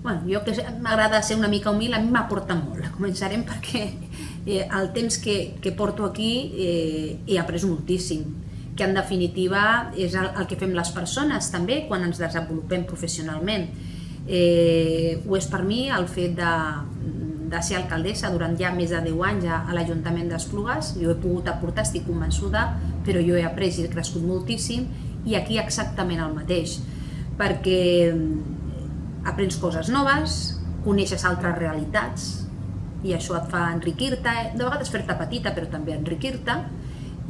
Jo que m'agrada ser una mica humil, a mi m'aporta molt. Començarem perquè el temps que porto aquí he après moltíssim, que en definitiva és el que fem les persones també quan ens desenvolupem professionalment. Ho és per mi el fet de ser alcaldessa durant ja més de 10 anys a l'Ajuntament d'Esplugues. Jo he pogut aportar, estic convençuda, però jo he après i he crescut moltíssim, i aquí exactament el mateix, perquè aprens coses noves, coneixes altres realitats i això et fa enriquir-te, de vegades fer-te petita però també enriquir-te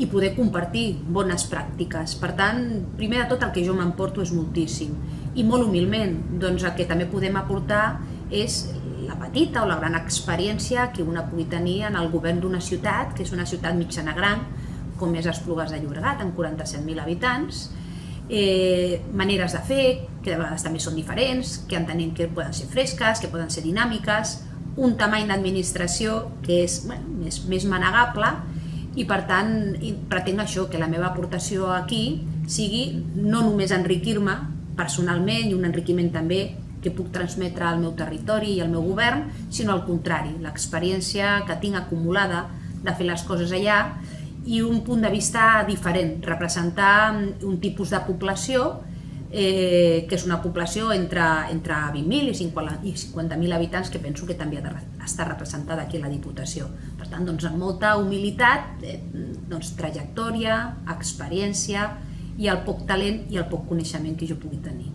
i poder compartir bones pràctiques. Per tant, primer de tot el que jo m'emporto és moltíssim, i molt humilment doncs el que també podem aportar és la petita o la gran experiència que una pugui tenir en el govern d'una ciutat, que és una ciutat mitjana gran com és Esplugues de Llobregat, amb 47.000 habitants, maneres de fer que de vegades també són diferents, que entenem que poden ser fresques, que poden ser dinàmiques, un tamany d'administració que és més manegable, i per tant pretenc això, que la meva aportació aquí sigui no només enriquir-me personalment i un enriquiment també que puc transmetre al meu territori i al meu govern, sinó al contrari, l'experiència que tinc acumulada de fer les coses allà i un punt de vista diferent, representar un tipus de població que és una població entre 20.000 i 50.000 habitants, que penso que també ha d'estar representada aquí a la Diputació. Per tant, amb molta humilitat, trajectòria, experiència i el poc talent i el poc coneixement que jo pugui tenir.